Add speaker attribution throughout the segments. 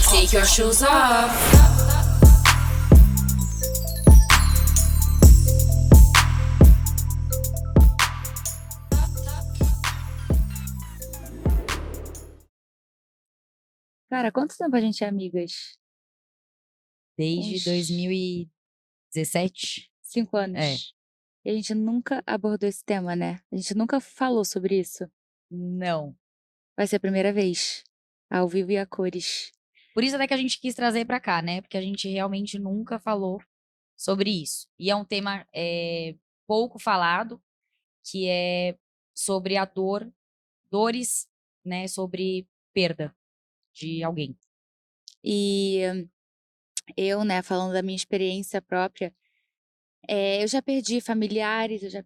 Speaker 1: Take your shoes off.
Speaker 2: Cara, quanto tempo a gente é amigas?
Speaker 3: Desde
Speaker 2: Uns
Speaker 3: 2017?
Speaker 2: 5 anos.
Speaker 3: É.
Speaker 2: E a gente nunca abordou esse tema, né? A gente nunca falou sobre isso.
Speaker 3: Não.
Speaker 2: Vai ser a primeira vez. Ao vivo e a cores.
Speaker 3: Por isso até que a gente quis trazer pra cá, né? Porque a gente realmente nunca falou sobre isso. E é um tema pouco falado, que é sobre a dores, né? Sobre perda de alguém.
Speaker 2: E eu, né, falando da minha experiência própria, eu já perdi familiares, eu já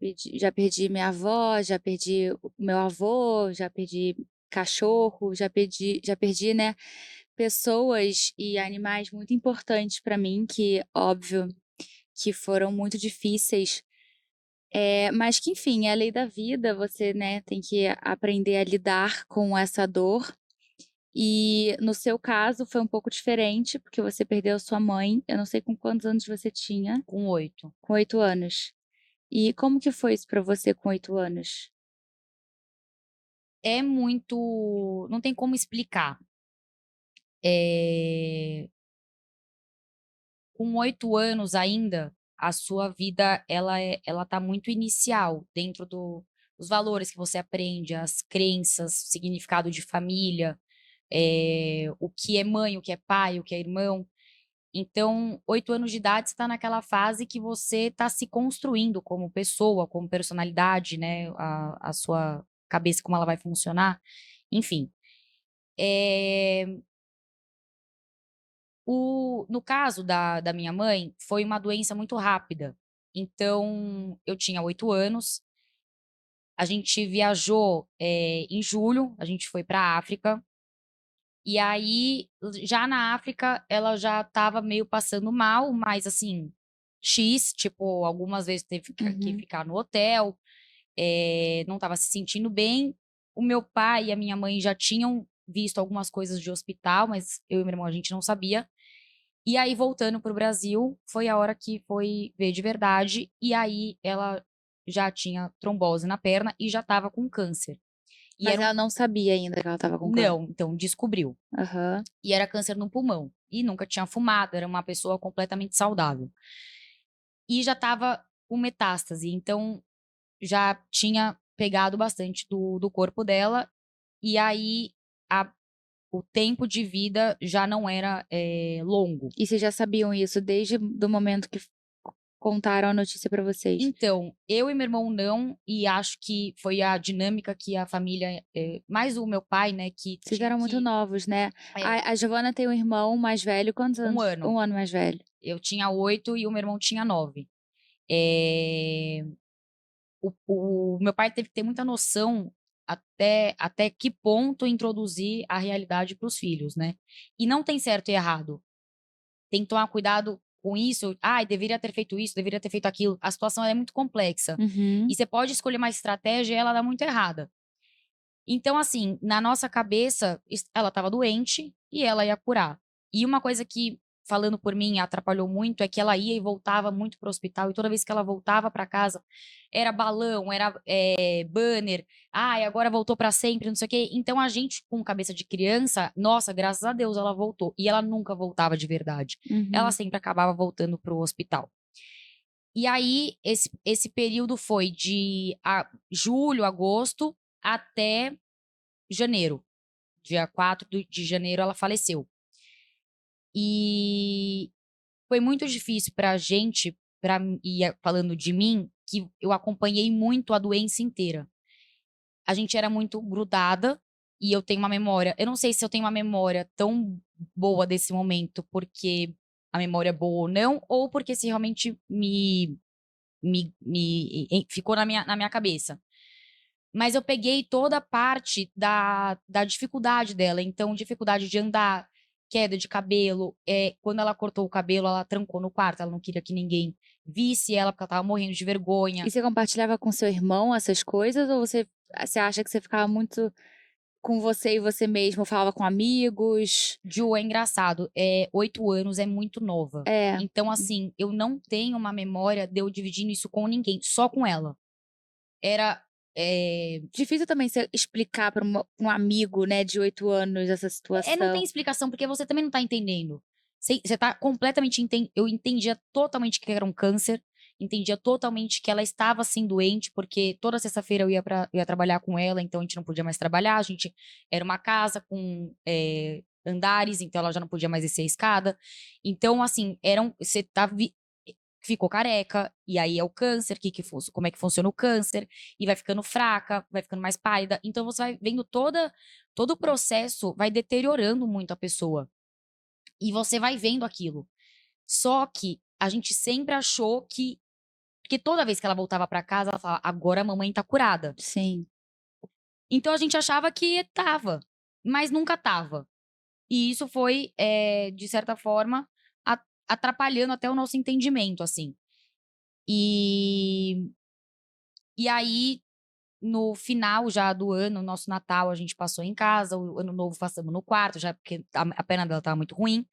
Speaker 2: perdi minha avó, já perdi o meu avô, já perdi cachorro, já perdi, né, pessoas e animais muito importantes para mim que, óbvio, que foram muito difíceis, mas que enfim, é a lei da vida, você, né, tem que aprender a lidar com essa dor. E no seu caso foi um pouco diferente, porque você perdeu a sua mãe, eu não sei com quantos anos você tinha.
Speaker 3: Com 8.
Speaker 2: Com 8 anos. E como que foi isso pra você com 8 anos?
Speaker 3: É muito. Não tem como explicar. É... Com 8 anos ainda, a sua vida ela tá muito inicial dentro dos valores que você aprende, as crenças, o significado de família, o que é mãe, o que é pai, o que é irmão. Então, 8 anos de idade, você está naquela fase que você está se construindo como pessoa, como personalidade, né? A sua cabeça, como ela vai funcionar. Enfim. É, no caso da minha mãe, foi uma doença muito rápida. Então, eu tinha 8 anos, a gente viajou, em julho, a gente foi para a África, e aí, já na África, ela já estava meio passando mal, mas assim, tipo, algumas vezes teve que
Speaker 2: Uhum.
Speaker 3: ficar no hotel, não estava se sentindo bem. O meu pai e a minha mãe já tinham visto algumas coisas de hospital, mas eu e meu irmão, a gente não sabia. E aí, voltando para o Brasil, foi a hora que foi ver de verdade. E aí, ela já tinha trombose na perna e já estava com câncer. E
Speaker 2: Mas
Speaker 3: era um.
Speaker 2: ela não sabia ainda que ela estava com câncer?
Speaker 3: Não, então descobriu.
Speaker 2: Aham.
Speaker 3: E era câncer no pulmão. E nunca tinha fumado, era uma pessoa completamente saudável. E já estava com metástase, então já tinha pegado bastante do corpo dela. E aí, a- o tempo de vida já não era longo.
Speaker 2: E vocês já sabiam isso desde do momento que contaram a notícia pra vocês?
Speaker 3: Então, eu e meu irmão não, e acho que foi a dinâmica que a família, mais o meu pai, né, que
Speaker 2: Vocês
Speaker 3: tinha
Speaker 2: eram muito
Speaker 3: que.
Speaker 2: novos, né.
Speaker 3: É,
Speaker 2: A Giovana tem um irmão mais velho, quantos
Speaker 3: um
Speaker 2: anos?
Speaker 3: ano.
Speaker 2: 1 ano mais velho.
Speaker 3: Eu tinha 8 e o meu irmão tinha 9. Eh, o meu pai teve que ter muita noção até que ponto introduzir a realidade para os filhos, né. E não tem certo e errado. Tem que tomar cuidado com isso. "Ai, deveria ter feito isso, deveria ter feito aquilo". A situação é muito complexa. E
Speaker 2: Uhum.
Speaker 3: você pode escolher uma estratégia e ela dá muito errada. Então, assim, na nossa cabeça, ela estava doente e ela ia curar. E uma coisa que, falando por mim, atrapalhou muito é que ela ia e voltava muito para o hospital, e toda vez que ela voltava para casa, era balão, era banner, ai, agora voltou para sempre, não sei o quê. Então, a gente, com cabeça de criança, nossa, graças a Deus ela voltou. E ela nunca voltava de verdade. Ela
Speaker 2: Uhum.
Speaker 3: sempre acabava voltando para o hospital. E aí, esse período foi de julho, agosto, até janeiro. Dia 4 de janeiro ela faleceu. E foi muito difícil pra gente, falando de mim, que eu acompanhei muito a doença inteira. A gente era muito grudada e eu tenho uma memória, eu não sei se eu tenho uma memória tão boa desse momento, porque a memória é boa ou não, ou porque se realmente ficou na minha cabeça. Mas eu peguei toda a parte da dificuldade dela, então dificuldade de andar, queda de cabelo, quando ela cortou o cabelo, ela trancou no quarto, ela não queria que ninguém visse ela, porque ela estava morrendo de
Speaker 2: E
Speaker 3: vergonha.
Speaker 2: você compartilhava com seu irmão essas coisas ou você acha que você ficava muito com você e você mesmo, falava com amigos?
Speaker 3: Ju, é engraçado, 8 anos é muito nova.
Speaker 2: É,
Speaker 3: Então, assim, eu não tenho uma memória de eu dividindo isso com ninguém, só com ela. Era, eh,
Speaker 2: difícil também você explicar para um amigo, né, de 8 anos essa
Speaker 3: não tem
Speaker 2: situação.
Speaker 3: explicação, porque você também não tá entendendo. Você tá completamente eu entendia totalmente que era um câncer, entendia totalmente que ela estava, assim, doente, porque toda sexta-feira eu ia trabalhar com ela, então a gente não podia mais trabalhar, a gente era uma casa com, andares, então ela já não podia mais descer a escada. Então, assim, você tá ficou careca, e aí é o câncer, como é que funciona o câncer, e vai ficando fraca, vai ficando mais pálida. Então você vai vendo todo o processo vai deteriorando muito a pessoa. E você vai vendo aquilo. Só que a gente sempre achou que porque toda vez que ela voltava pra casa, ela falava: "Agora a mamãe tá curada".
Speaker 2: Sim.
Speaker 3: Então a gente achava que estava, mas nunca estava. E isso foi, de certa forma, atrapalhando até o nosso entendimento, assim. E e aí, no final já do ano, nosso Natal a gente passou em casa, o Ano Novo passamos no quarto, já porque a perna dela estava muito ruim.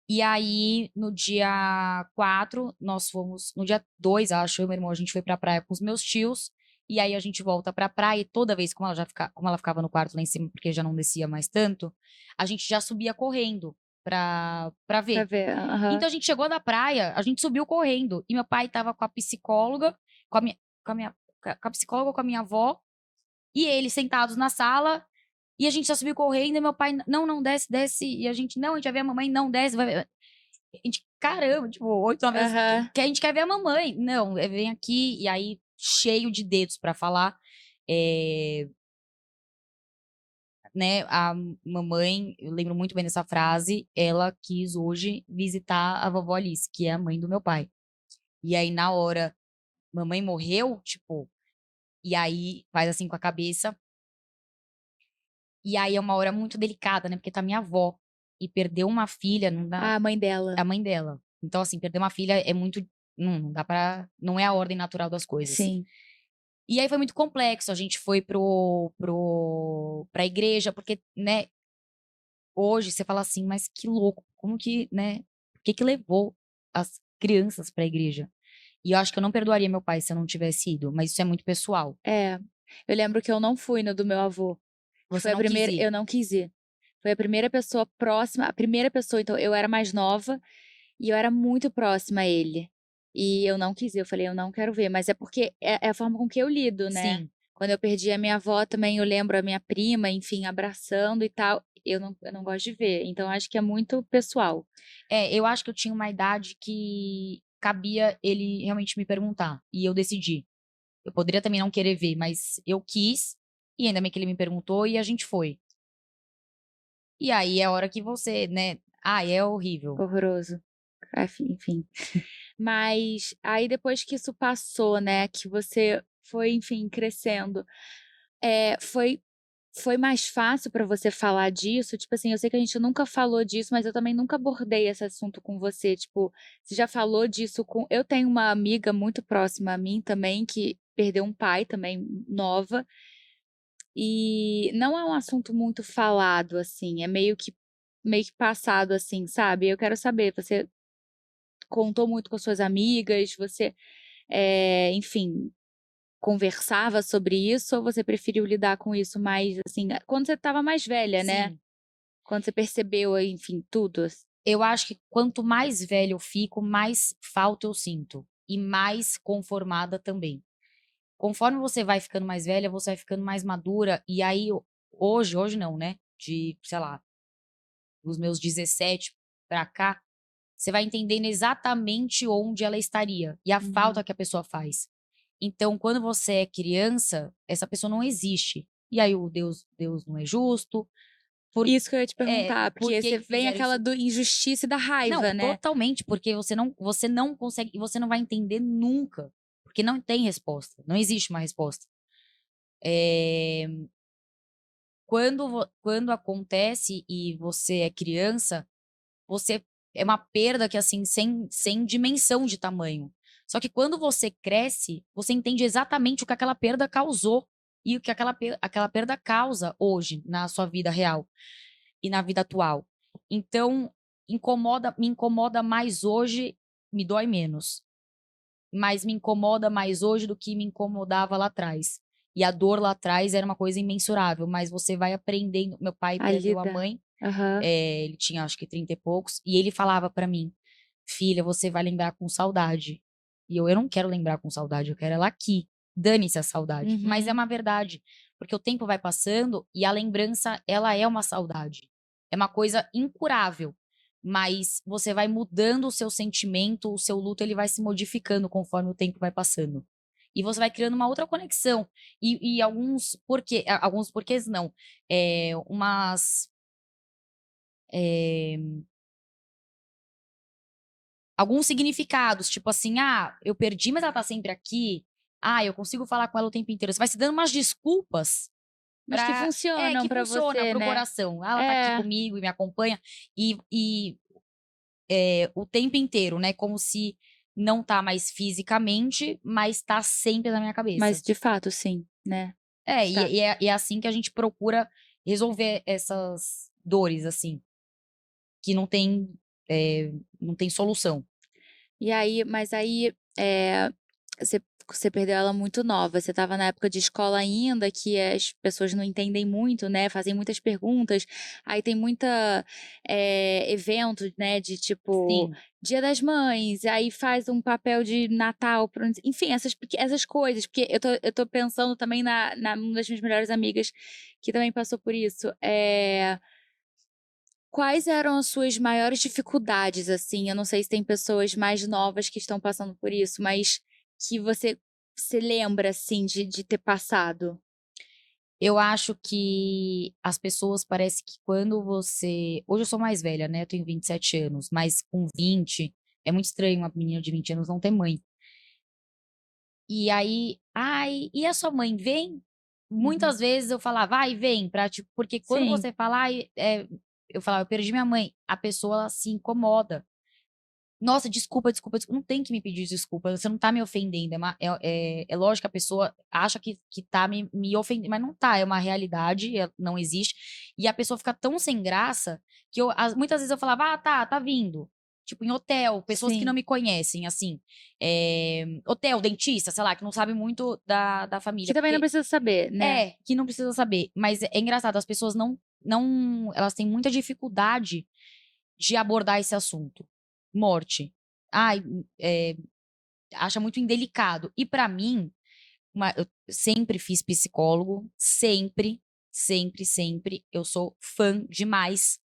Speaker 3: E aí, no dia 4 nós fomos no dia 2 acho, eu e meu irmão, a gente foi pra praia com os meus tios, e aí a gente volta pra praia e toda vez como ela ficava no quarto lá em cima, porque já não descia mais tanto, a gente já subia correndo pra
Speaker 2: Pra
Speaker 3: ver.
Speaker 2: ver, aham.
Speaker 3: Então a gente chegou da praia, a gente subiu correndo, e meu pai estava com a psicóloga, com a minha com a minha com a psicóloga, com a minha avó, e eles sentados na sala, e a gente já subiu correndo, e meu pai: "Não, não, desce, desce", e a gente: "Não, a gente vai ver a mamãe", "Não, desce, vai ver". A gente: "Caramba", tipo, 8, 9 anos,
Speaker 2: Aham.
Speaker 3: que a gente quer ver a mamãe. "Não, vem aqui", e aí cheio de dedos pra falar, eh, né, a mamãe, eu lembro muito bem dessa frase, ela quis hoje visitar a vovó Alice, que é a mãe do meu pai. E aí na hora, mamãe morreu, tipo, e aí faz assim com a cabeça. E aí é uma hora muito delicada, né, porque tá minha avó, e perder uma filha não dá,
Speaker 2: Ah, a mãe dela.
Speaker 3: a mãe dela. Então, assim, perder uma filha é muito, não dá pra, não é a ordem natural das coisas.
Speaker 2: Sim.
Speaker 3: E aí foi muito complexo, a gente foi pra igreja, porque, né, hoje você fala assim: "Mas que louco, como que, né, por que que levou as crianças pra igreja?". E eu acho que eu não perdoaria meu pai se eu não tivesse ido, mas isso é muito pessoal.
Speaker 2: É. Eu lembro que eu não fui no do meu avô, que
Speaker 3: Você
Speaker 2: foi a
Speaker 3: não quis
Speaker 2: primeira
Speaker 3: ir.
Speaker 2: eu não quis ir. Foi a primeira pessoa próxima, a primeira pessoa, então eu era mais nova, e eu era muito próxima a ele. E eu não quis ir, eu falei: "Eu não quero ver", mas é porque é a forma com que eu lido, né.
Speaker 3: Sim.
Speaker 2: Quando eu perdi a minha avó também, eu lembro a minha prima, enfim, abraçando e tal, eu não gosto de ver, então acho que é muito pessoal.
Speaker 3: É, eu acho que eu tinha uma idade que cabia ele realmente me perguntar, e eu decidi. Eu poderia também não querer ver, mas eu quis, e ainda bem que ele me perguntou e a gente foi. E aí é a hora que você, né, ai, é horrível.
Speaker 2: Horroroso. Enfim. Mas aí depois que isso passou, né, que você foi, enfim, crescendo, foi mais fácil pra você falar disso? Tipo assim, eu sei que a gente nunca falou disso, mas eu também nunca abordei esse assunto com você, tipo, você já falou disso com eu tenho uma amiga muito próxima a mim também, que perdeu um pai também, nova, e não é um assunto muito falado, assim, é meio que passado, assim, sabe. Eu quero saber, você contou muito com as suas amigas? Você, enfim, conversava sobre isso ou você preferiu lidar com isso mais, assim, quando você estava mais velha, né?
Speaker 3: Sim,
Speaker 2: Quando você percebeu, enfim, tudo?
Speaker 3: eu acho que quanto mais velha eu fico, mais falta eu sinto, e mais conformada também. Conforme você vai ficando mais velha, você vai ficando mais madura, e aí hoje não, né, de, sei lá, dos meus 17 pra cá, você vai entendendo exatamente onde ela estaria e a falta
Speaker 2: Uhum.
Speaker 3: que a pessoa faz. Então, quando você é criança, essa pessoa não existe. E aí o Deus não é justo, por
Speaker 2: Isso que eu ia te perguntar,
Speaker 3: por
Speaker 2: porque
Speaker 3: que
Speaker 2: você
Speaker 3: que
Speaker 2: vem
Speaker 3: fizeram
Speaker 2: aquela
Speaker 3: isso?
Speaker 2: do injustiça e da
Speaker 3: Não,
Speaker 2: raiva, né?
Speaker 3: totalmente, porque você não consegue, e você não vai entender nunca, porque não tem resposta, não existe uma resposta. Eh, quando acontece e você é criança, você é uma perda que, assim, sem dimensão de tamanho. Só que quando você cresce, você entende exatamente o que aquela perda causou. e o que aquela perda causa hoje na sua vida real e na vida atual. Então, me incomoda mais hoje, me dói menos, mas me incomoda mais hoje do que me incomodava lá atrás. E a dor lá atrás era uma coisa imensurável, mas você vai aprendendo. Meu pai
Speaker 2: A
Speaker 3: perdeu a
Speaker 2: lida.
Speaker 3: mãe,
Speaker 2: Aham.
Speaker 3: ele tinha acho que 30 e poucos, e ele falava pra mim: "Filha, você vai lembrar com saudade". E eu não quero lembrar com saudade, eu quero ela aqui. Dane-se a saudade. Mas é
Speaker 2: Uhum.
Speaker 3: uma verdade, porque o tempo vai passando e a lembrança, ela é uma saudade. É uma coisa incurável, mas você vai mudando o seu sentimento, o seu luto, ele vai se modificando conforme o tempo vai passando. E você vai criando uma outra conexão. E alguns porquês não, umas, eh alguns significados, tipo assim: "Ah, eu perdi, mas ela tá sempre aqui. Ah, eu consigo falar com ela o tempo inteiro". Você vai se dando umas desculpas
Speaker 2: Mas que
Speaker 3: que
Speaker 2: funcionam pra
Speaker 3: funciona
Speaker 2: você,
Speaker 3: para o
Speaker 2: né.
Speaker 3: coração. "Ah, ela tá aqui
Speaker 2: É,
Speaker 3: comigo e me acompanha", o tempo inteiro, né, como se não tá mais fisicamente, mas tá sempre na minha
Speaker 2: mas
Speaker 3: cabeça.
Speaker 2: de fato sim, né. Está.
Speaker 3: E é assim que a gente procura resolver essas dores, assim, que não tem solução.
Speaker 2: E aí mas aí, você perdeu ela muito nova, você estava na época de escola ainda, que as pessoas não entendem muito, né, fazem muitas perguntas, aí tem muita, evento, né, de tipo,
Speaker 3: Sim.
Speaker 2: Dia das Mães, aí faz um papel de Natal para enfim, essas coisas, porque eu tô pensando também na uma das minhas melhores amigas, que também passou por isso. Quais eram as suas maiores dificuldades, assim? Eu não sei se tem pessoas mais novas que estão passando por isso, mas que você lembra, assim, de ter passado?
Speaker 3: Eu acho que as pessoas parece que quando você hoje eu sou mais velha, né, eu tenho 27 anos, mas com 20 é muito estranho uma menina de 20 anos não ter mãe. E aí: "Ai, e a sua mãe vem?"
Speaker 2: Uhum.
Speaker 3: Muitas vezes eu falava: "Ai, vem", pra tipo porque quando
Speaker 2: Sim,
Speaker 3: você fala: "Ai", eu falava: "Eu perdi minha mãe", a pessoa ela se incomoda. Nossa, desculpa, desculpa, desculpa, não tem que me pedir desculpa, você não tá me ofendendo, é lógico que a pessoa acha que tá me ofendendo, mas não tá, é uma realidade, não existe, e a pessoa fica tão sem graça, que muitas vezes eu falava: "Ah, tá vindo", tipo em hotel, pessoas que não
Speaker 2: sim.
Speaker 3: me conhecem, assim, hotel, dentista, sei lá, que não sabe muito da
Speaker 2: Que
Speaker 3: família,
Speaker 2: também não
Speaker 3: porque
Speaker 2: precisa saber, né.
Speaker 3: que não precisa saber, mas é engraçado, as pessoas não elas têm muita dificuldade de abordar esse assunto. Morte. Ai, acha muito indelicado. E pra mim, eu sempre fiz psicólogo, sempre, sempre, sempre. Eu sou fã demais.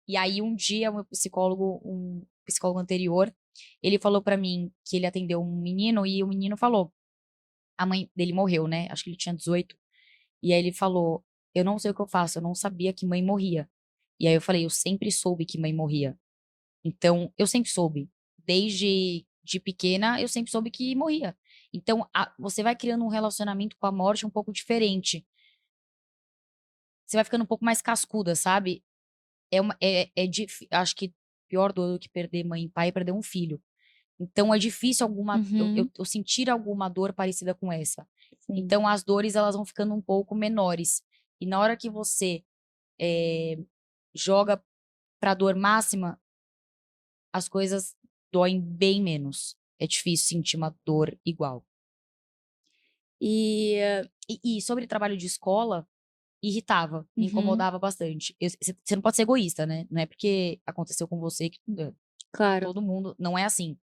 Speaker 3: E aí um dia um psicólogo anterior, ele falou pra mim que ele atendeu um menino e o menino falou a mãe dele morreu, né, acho que ele tinha 18. E aí ele falou: "Eu não sei o que eu faço, eu não sabia que mãe morria". E aí eu falei: "Eu sempre soube que mãe morria". Então, eu sempre soube. Desde de pequena, eu sempre soube que morria. Então, você vai criando um relacionamento com a morte um pouco diferente. Você vai ficando um pouco mais cascuda, sabe? Acho que pior dor do que perder mãe e pai é perder um filho. Então é difícil
Speaker 2: Uhum,
Speaker 3: eu sentir alguma dor parecida com essa.
Speaker 2: sim.
Speaker 3: Então as dores elas vão ficando um pouco menores. E na hora que você, eh, joga pra dor máxima, as coisas doem bem menos. É difícil sentir uma dor igual.
Speaker 2: E
Speaker 3: E sobre trabalho de escola, irritava, me
Speaker 2: uhum,
Speaker 3: incomodava bastante. Você não pode ser egoísta, né, não é porque aconteceu com você que
Speaker 2: claro.
Speaker 3: todo mundo não é assim.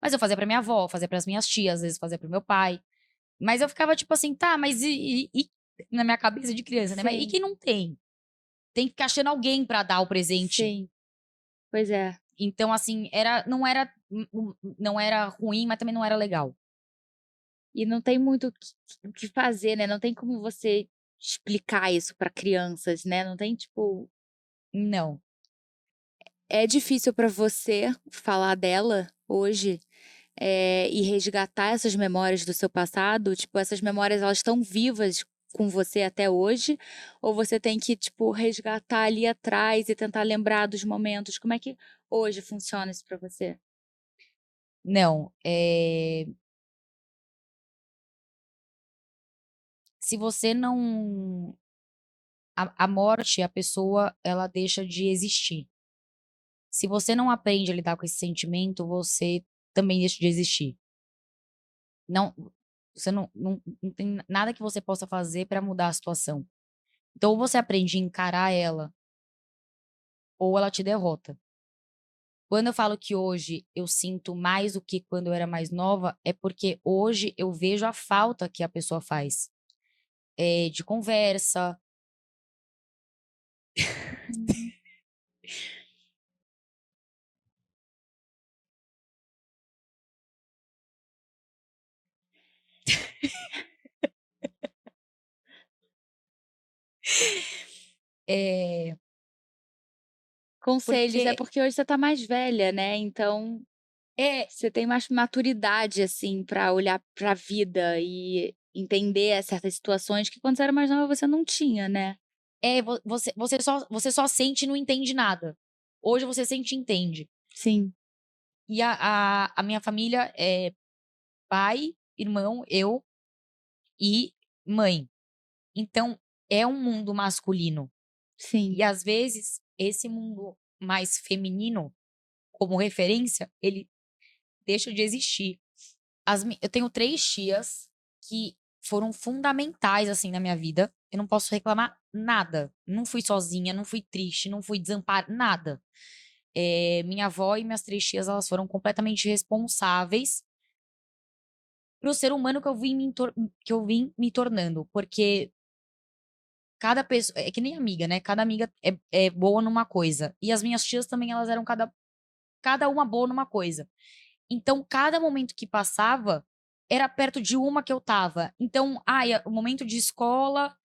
Speaker 3: Mas eu fazia pra minha avó, fazia para as minhas tias, às vezes fazia para o meu pai, mas eu ficava tipo assim: "Tá, mas na minha cabeça de criança, né, mas e
Speaker 2: Sim,
Speaker 3: quem não tem? Tem que ficar achando alguém pra dar o presente".
Speaker 2: sim. Pois é.
Speaker 3: Então assim, não era ruim, mas também não era legal.
Speaker 2: E não tem muito o que fazer, né, não tem como você explicar isso pra crianças, né, não tem tipo.
Speaker 3: Não.
Speaker 2: É difícil pra você falar dela hoje, e resgatar essas memórias do seu passado? Tipo, essas memórias elas estão vivas com você até hoje? Ou você tem que, tipo, resgatar ali atrás e tentar lembrar dos momentos? Como é que hoje funciona isso pra você?
Speaker 3: Não, se você não a morte, a pessoa, ela deixa de existir. Se você não aprende a lidar com esse sentimento, você também deixa de existir. Não, você não tem nada que você possa fazer para mudar a situação. Então, ou você aprende a encarar ela, ou ela te derrota. Quando eu falo que hoje eu sinto mais do que quando eu era mais nova, é porque hoje eu vejo a falta que a pessoa faz, de conversa.
Speaker 2: Hum.
Speaker 3: eh,
Speaker 2: Conselhos, é
Speaker 3: porque
Speaker 2: porque hoje você tá mais velha, né, então
Speaker 3: é,
Speaker 2: você tem mais maturidade, assim, pra olhar pra vida e entender certas situações que quando você era mais nova você não tinha, né.
Speaker 3: você só sente e não entende nada. Hoje você sente e entende.
Speaker 2: Sim,
Speaker 3: E a minha família é pai, irmão, eu e mãe. Então, é um mundo masculino.
Speaker 2: sim,
Speaker 3: E às vezes, esse mundo mais feminino, como referência, ele deixa de existir. Eu tenho 3 tias que foram fundamentais, assim, na minha vida. Eu não posso reclamar nada. Não fui sozinha, não fui triste, não fui desamparada, nada. Minha avó e minhas 3 tias, elas foram completamente responsáveis para o ser humano que eu vim me tornando, porque cada pessoa é que nem amiga, né, cada amiga é boa numa coisa, e as minhas tias também elas eram cada uma boa numa coisa. Então cada momento que passava, era perto de uma que eu estava. Então, ai, o momento de escola,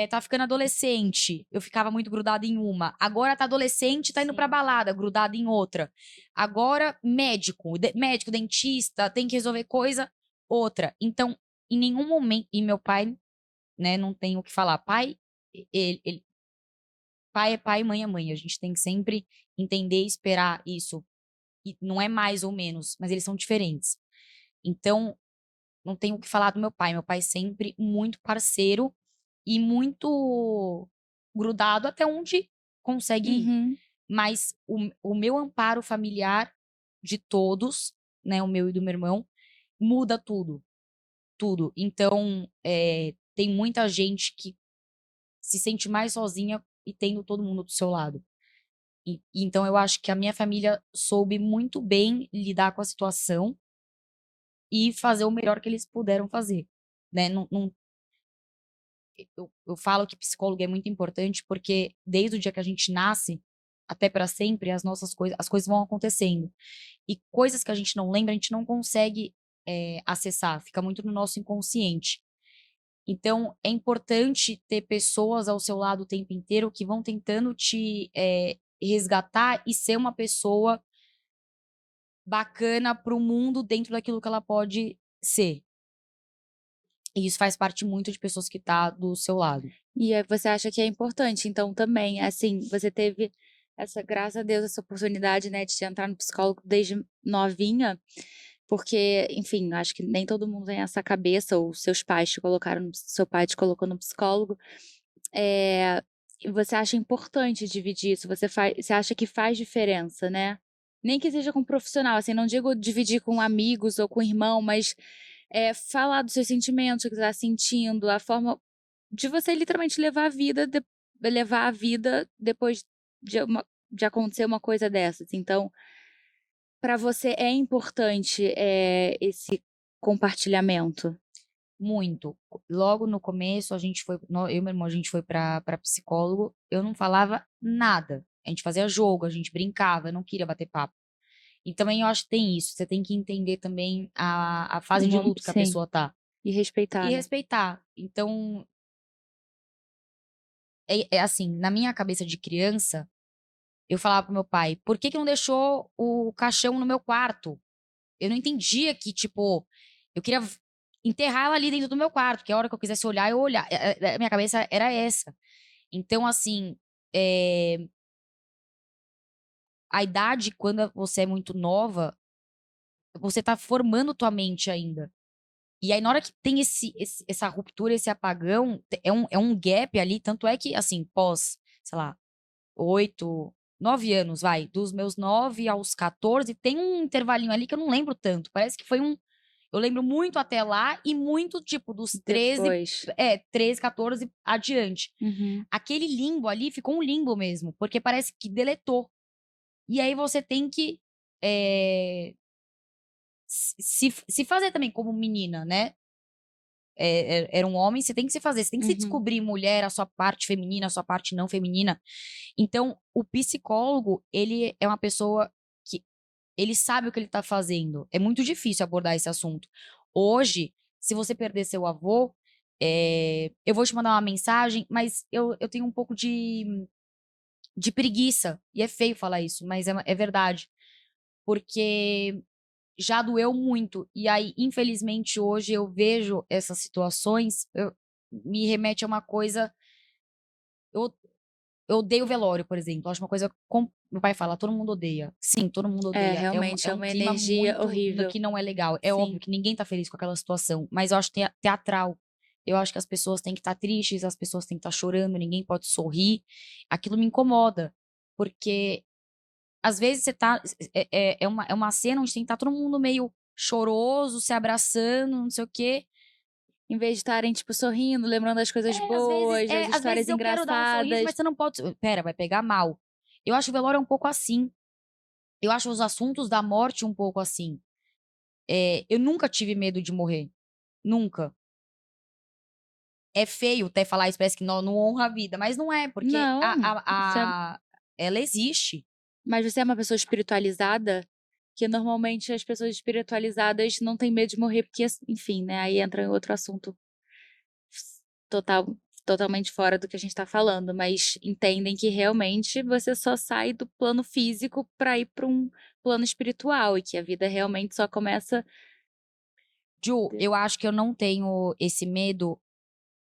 Speaker 3: tá ficando adolescente, eu ficava muito grudada em uma. Agora tá adolescente, tá indo pra
Speaker 2: sim.
Speaker 3: balada, grudada em outra. Agora médico, dentista, tem que resolver coisa, outra. Então, em nenhum momento e meu pai, né, não tem o que falar. Pai, ele pai é pai, mãe é mãe. A gente tem que sempre entender e esperar isso. E não é mais ou menos, mas eles são diferentes. Então, não tenho o que falar do meu pai. Meu pai sempre muito parceiro e muito grudado até onde consegue ir.
Speaker 2: Uhum.
Speaker 3: Mas o meu amparo familiar de todos, né, o meu e do meu irmão, muda tudo, tudo. Então, tem muita gente que se sente mais sozinha e tendo todo mundo do seu lado. Então eu acho que a minha família soube muito bem lidar com a situação e fazer o melhor que eles puderam fazer, né, eu falo que psicólogo é muito importante, porque desde o dia que a gente nasce até para sempre, as coisas vão acontecendo. E coisas que a gente não lembra, a gente não consegue, acessar, fica muito no nosso inconsciente. Então, é importante ter pessoas ao seu lado o tempo inteiro que vão tentando te, resgatar e ser uma pessoa bacana para o mundo dentro daquilo que ela pode ser. E isso faz parte muito de pessoas que tá do seu lado.
Speaker 2: E aí você acha que é importante, então, também, assim, você teve essa, graças a Deus, essa oportunidade, né, de entrar no psicólogo desde novinha, porque, enfim, acho que nem todo mundo tem essa cabeça, ou seus pais te colocaram seu pai te colocou no psicólogo. E você acha importante dividir isso? Você acha que faz diferença, né? Nem que seja com um profissional, assim, não digo dividir com amigos ou com irmão, mas, falar dos seus sentimentos, o que você tá sentindo, a forma de você literalmente levar a vida depois de acontecer uma coisa dessas. Então, para você é importante, esse compartilhamento?
Speaker 3: Muito. Logo no começo, a gente foi eu e meu irmão, a gente foi pra psicólogo, eu não falava nada. A gente fazia jogo, a gente brincava, eu não queria bater papo. E também eu acho que tem isso, você tem que entender também a fase de luto que a
Speaker 2: Sim,
Speaker 3: pessoa tá,
Speaker 2: e
Speaker 3: e
Speaker 2: respeitar, né?
Speaker 3: respeitar. Então, é assim, na minha cabeça de criança, eu falava pro meu pai: "Por que que não deixou o caixão no meu quarto?". Eu não entendia que, tipo, eu queria enterrar ela ali dentro do meu quarto, que a hora que eu quisesse olhar, eu olhar a minha cabeça era essa. Então, assim, eh, a idade quando você é muito nova, você tá formando tua mente ainda. E aí, na hora que tem essa ruptura, esse apagão, é um gap ali, tanto é que, assim, pós, sei lá, 8, 9 anos, vai, dos meus 9 aos 14, tem um intervalinho ali que eu não lembro tanto. Parece que foi eu lembro muito até lá e muito, tipo, dos 13,
Speaker 2: Depois.
Speaker 3: 13, 14 adiante.
Speaker 2: Uhum.
Speaker 3: Aquele limbo ali ficou um limbo mesmo, porque parece que deletou. E aí você tem que, se fazer também como menina, né, era um homem, você tem que se fazer, você tem que se
Speaker 2: Uhum.
Speaker 3: descobrir mulher, a sua parte feminina, a sua parte não feminina. Então, o psicólogo, ele é uma pessoa que ele sabe o que ele tá fazendo. É muito difícil abordar esse assunto. Hoje, se você perder seu avô, eu vou te mandar uma mensagem, mas eu tenho um pouco de preguiça. E é feio falar isso, mas é verdade. Porque já doeu muito. E aí, infelizmente, hoje eu vejo essas situações, me remete a uma coisa. Eu, eu odeio velório, por exemplo. Eu acho uma coisa. Meu pai fala, todo mundo odeia. Sim, todo mundo
Speaker 2: É,
Speaker 3: odeia. É um,
Speaker 2: realmente
Speaker 3: é
Speaker 2: é
Speaker 3: um
Speaker 2: uma
Speaker 3: clima
Speaker 2: energia
Speaker 3: muito
Speaker 2: horrível.
Speaker 3: que não é legal. É óbvio
Speaker 2: Sim.
Speaker 3: que ninguém tá feliz com aquela situação, mas eu acho teatral. Eu acho que as pessoas têm que estar tristes, as pessoas têm que estar chorando, ninguém pode sorrir. Aquilo me incomoda, porque às vezes você tá. É uma cena onde tem que estar todo mundo meio choroso, se abraçando, não sei o quê.
Speaker 2: Em vez de estarem, tipo, sorrindo, lembrando das coisas boas, das
Speaker 3: Às vezes
Speaker 2: histórias
Speaker 3: eu quero dar um sorriso,
Speaker 2: engraçadas.
Speaker 3: mas você não pode. Pera, vai pegar mal. Eu acho o velório um pouco assim. Eu acho os assuntos da morte um pouco assim. Eu nunca tive medo de morrer. Nunca. É feio até falar isso, parece que não honra a vida, mas não é, porque
Speaker 2: Não, você é
Speaker 3: ela existe.
Speaker 2: mas você é uma pessoa espiritualizada? Que normalmente as pessoas espiritualizadas não têm medo de morrer porque, enfim, né, aí entra em outro assunto total totalmente fora do que a gente tá falando, mas entendem que realmente você só sai do plano físico para ir para um plano espiritual e que a vida realmente só começa
Speaker 3: Ju,
Speaker 2: de
Speaker 3: eu acho que eu não tenho esse medo,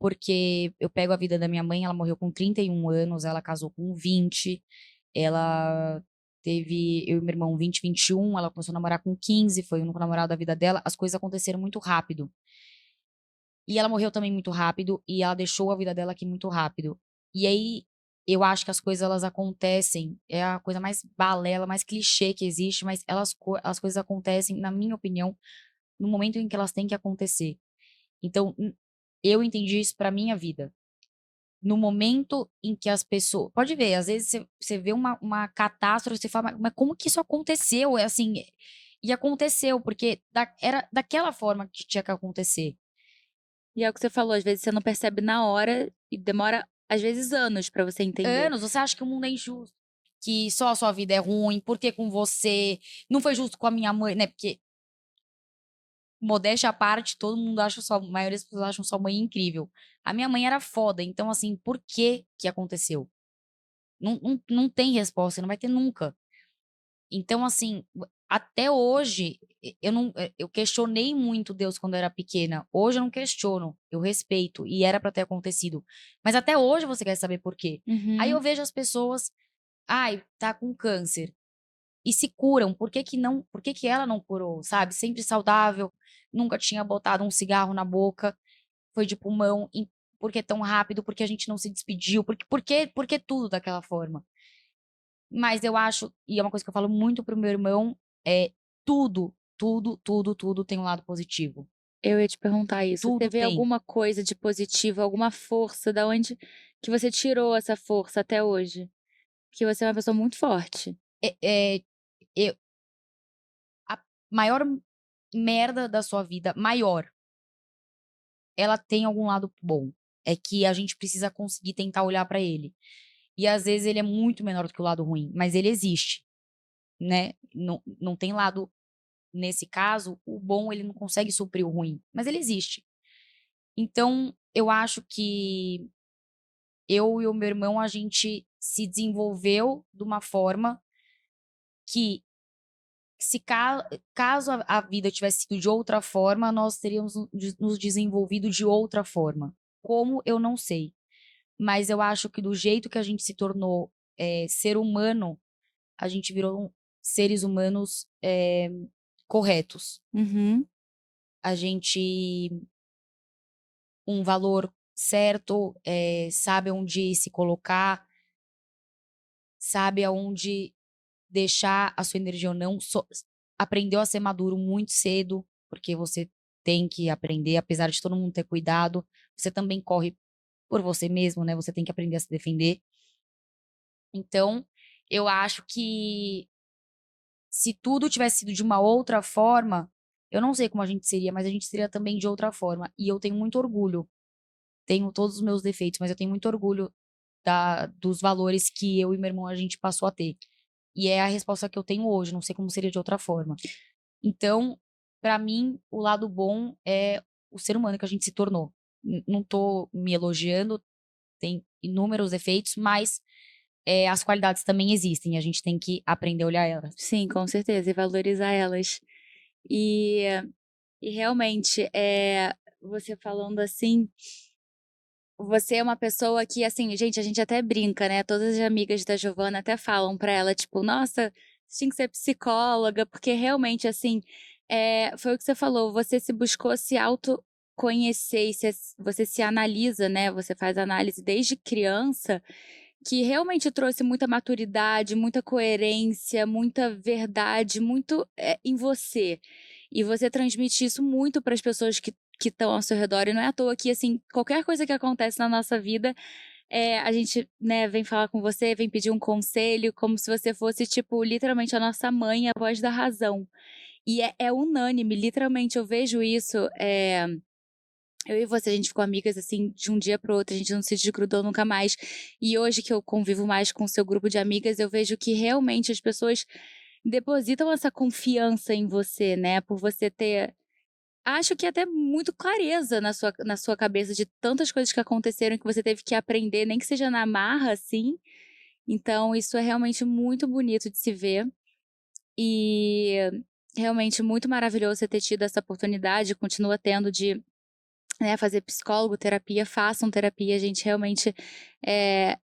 Speaker 3: porque eu pego a vida da minha mãe, ela morreu com 31 anos, ela casou com 20, ela teve eu e meu irmão 20, 21, ela começou a namorar com 15, foi o único namorado da vida dela, as coisas aconteceram muito rápido. E ela morreu também muito rápido e ela deixou a vida dela aqui muito rápido. E aí eu acho que as coisas elas acontecem, é a coisa mais balela, mais clichê que existe, mas as coisas acontecem, na minha opinião, no momento em que elas têm que acontecer. Então, eu entendi isso pra minha vida. No momento em que as pessoas. Pode ver, às vezes você vê uma catástrofe, você fala, mas como que isso aconteceu? É assim. E aconteceu, porque era daquela forma que tinha que acontecer.
Speaker 2: e é o que você falou, às vezes você não percebe na hora e demora, às vezes, anos para você entender.
Speaker 3: Anos, você acha que o mundo é injusto, que só a sua vida é ruim, por que com você? Não foi justo com a minha mãe, né? Porque, modéstia à parte, todo mundo acha a maioria das pessoas acham sua mãe incrível. A minha mãe era foda, então, assim, por que que aconteceu? Não tem resposta, não vai ter nunca. Então, assim, até hoje, eu questionei muito Deus quando eu era pequena. Hoje eu não questiono, eu respeito, e era pra ter acontecido. Mas até hoje você quer saber por quê. Aí eu
Speaker 2: Uhum.
Speaker 3: vejo as pessoas, ai, tá com câncer, e se curam, por que que ela não curou, sabe? Sempre saudável, nunca tinha botado um cigarro na boca, foi de pulmão, por que tão rápido? Por que a gente não se despediu? Por que tudo daquela forma? Mas eu acho, e é uma coisa que eu falo muito pro meu irmão, é tudo, tudo, tudo, tudo tem um lado positivo.
Speaker 2: Eu ia te perguntar isso, você
Speaker 3: Tudo
Speaker 2: vê
Speaker 3: tem.
Speaker 2: alguma coisa de positivo, alguma força, da onde que você tirou essa força até hoje? Porque você é uma pessoa muito forte.
Speaker 3: É, eu, a maior merda da sua vida, maior, ela tem algum lado bom. É que a gente precisa conseguir tentar olhar pra ele. E às vezes ele é muito menor do que o lado ruim, mas ele existe, né? Não tem lado, nesse caso, o bom ele não consegue suprir o ruim, mas ele existe. Então, eu acho que eu e o meu irmão, a gente se desenvolveu de uma forma que, se caso a vida tivesse sido de outra forma, nós teríamos nos desenvolvido de outra forma. Como, eu não sei. Mas eu acho que do jeito que a gente se tornou ser humano, a gente virou seres humanos corretos.
Speaker 2: Uhum.
Speaker 3: a gente um valor certo, sabe onde se colocar, sabe aonde deixar a sua energia ou não, aprendeu a ser maduro muito cedo, porque você tem que aprender, apesar de todo mundo ter cuidado, você também corre por você mesmo, né, você tem que aprender a se defender. Então, eu acho que se tudo tivesse sido de uma outra forma, eu não sei como a gente seria, mas a gente seria também de outra forma. E eu tenho muito orgulho. Tenho todos os meus defeitos, mas eu tenho muito orgulho dos valores que eu e meu irmão a gente passou a ter. E é a resposta que eu tenho hoje, não sei como seria de outra forma. Então, pra mim, o lado bom é o ser humano que a gente se tornou. Não tô me elogiando, tem inúmeros defeitos, mas as qualidades também existem, a gente tem que aprender a olhar elas.
Speaker 2: Sim, com certeza, e valorizar elas. E e realmente, você falando assim, você é uma pessoa que, assim, gente, a gente até brinca, né, todas as amigas da Giovana até falam pra ela, tipo: "Nossa, você tinha que ser psicóloga", porque realmente, assim, foi o que você falou, você se buscou se autoconhecer e você se analisa, né, você faz análise desde criança, que realmente trouxe muita maturidade, muita coerência, muita verdade, muito, em você. E você transmite isso muito para as pessoas que estão ao seu redor, e não é à toa que, assim, qualquer coisa que acontece na nossa vida, a gente, né, vem falar com você, vem pedir um conselho, como se você fosse, tipo, literalmente a nossa mãe, a voz da razão. E é unânime, literalmente, eu vejo isso, eu e você, a gente ficou amigas, assim, de um dia para o outro, a gente não se desgrudou nunca mais. E hoje que eu convivo mais com o seu grupo de amigas, eu vejo que realmente as pessoas depositam essa confiança em você, né, por você ter, acho que até muito clareza na sua cabeça de tantas coisas que aconteceram que você teve que aprender, nem que seja na marra, assim. Então isso é realmente muito bonito de se ver, e realmente muito maravilhoso você ter tido essa oportunidade, continua tendo de, né, fazer psicólogo, terapia, façam terapia, gente, realmente é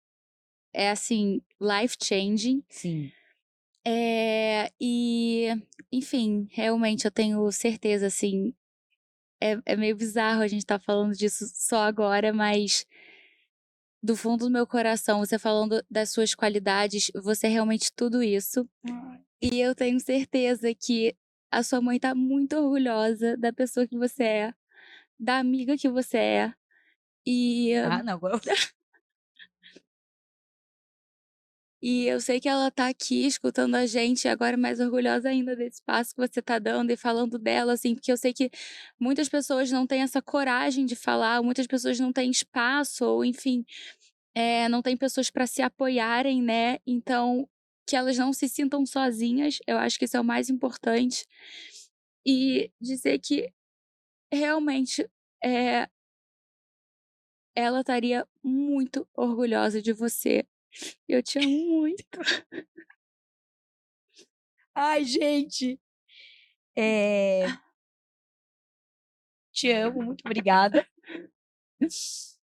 Speaker 2: assim, life changing.
Speaker 3: Sim.
Speaker 2: E, enfim, realmente eu tenho certeza, assim, é meio bizarro a gente estar falando disso só agora, mas do fundo do meu coração, você falando das suas qualidades, você é realmente tudo isso.
Speaker 3: Ai.
Speaker 2: E eu tenho certeza que a sua mãe tá muito orgulhosa da pessoa que você é, da amiga que você é. E
Speaker 3: Ah, não, agora
Speaker 2: E eu sei que ela tá aqui escutando a gente, agora mais orgulhosa ainda desse passo que você tá dando e falando dela, assim, porque eu sei que muitas pessoas não têm essa coragem de falar, muitas pessoas não têm espaço, ou enfim, não tem pessoas para se apoiarem, né? Então, que elas não se sintam sozinhas, eu acho que isso é o mais importante. E dizer que realmente, eh, ela estaria muito orgulhosa de você. Eu te amo muito.
Speaker 3: ai, gente, eh, te amo, muito obrigada.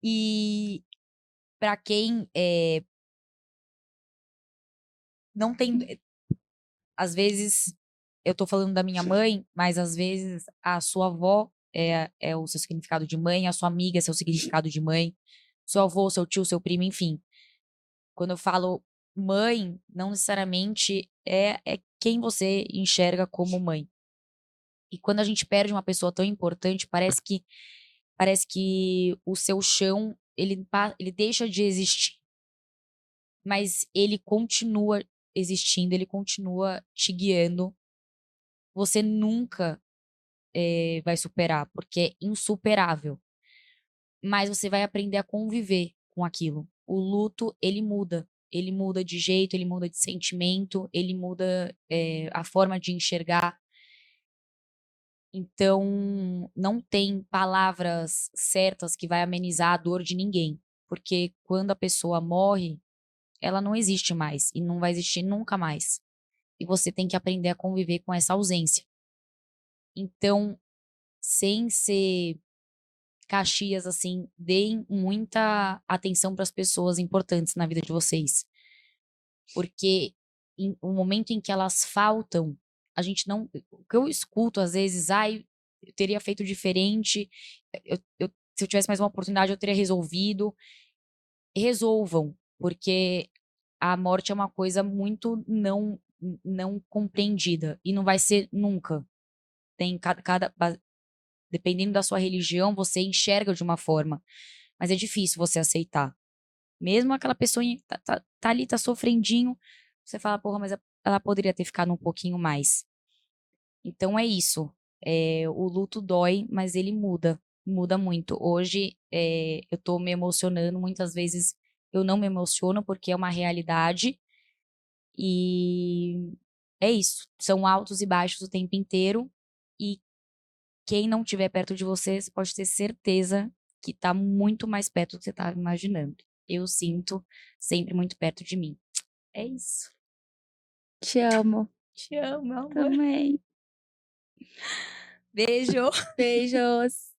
Speaker 3: E pra quem, não tem às vezes eu tô falando da minha mãe, mas às vezes a sua avó é o seu significado de mãe, a sua amiga é seu significado de mãe, seu avô, seu tio, seu primo, enfim. Quando eu falo mãe, não necessariamente é quem você enxerga como mãe. E quando a gente perde uma pessoa tão importante, parece que o seu chão, ele deixa de existir, mas ele continua existindo, ele continua te guiando. Você nunca, vai superar, porque é insuperável, mas você vai aprender a conviver com aquilo. O luto, ele muda de jeito, ele muda de sentimento, ele muda, a forma de enxergar. Então, não tem palavras certas que vai amenizar a dor de ninguém, porque quando a pessoa morre, ela não existe mais e não vai existir nunca mais. E você tem que aprender a conviver com essa ausência. Então, sem ser Caxias, assim, deem muita atenção para as pessoas importantes na vida de vocês, porque o momento em que elas faltam, a gente não, o que eu escuto às vezes: "Ai, eu teria feito diferente, se eu tivesse mais uma oportunidade, eu teria resolvido. Resolvam, porque a morte é uma coisa muito não compreendida e não vai ser nunca. Tem dependendo da sua religião, você enxerga de uma forma, mas é difícil você aceitar. Mesmo aquela pessoa tá ali, tá sofrendinho, você fala, porra, mas ela poderia ter ficado um pouquinho mais. Então é isso. O luto dói, mas ele muda muito. Hoje, eu tô me emocionando, muitas vezes eu não me emociono porque é uma realidade e é isso. São altos e baixos o tempo inteiro e quem não estiver perto de você, você pode ter certeza que tá muito mais perto do que você estava imaginando. Eu sinto sempre muito perto de mim. É isso.
Speaker 2: Te amo
Speaker 3: Te amo, meu amor.
Speaker 2: também.
Speaker 3: Beijo.
Speaker 2: Beijos.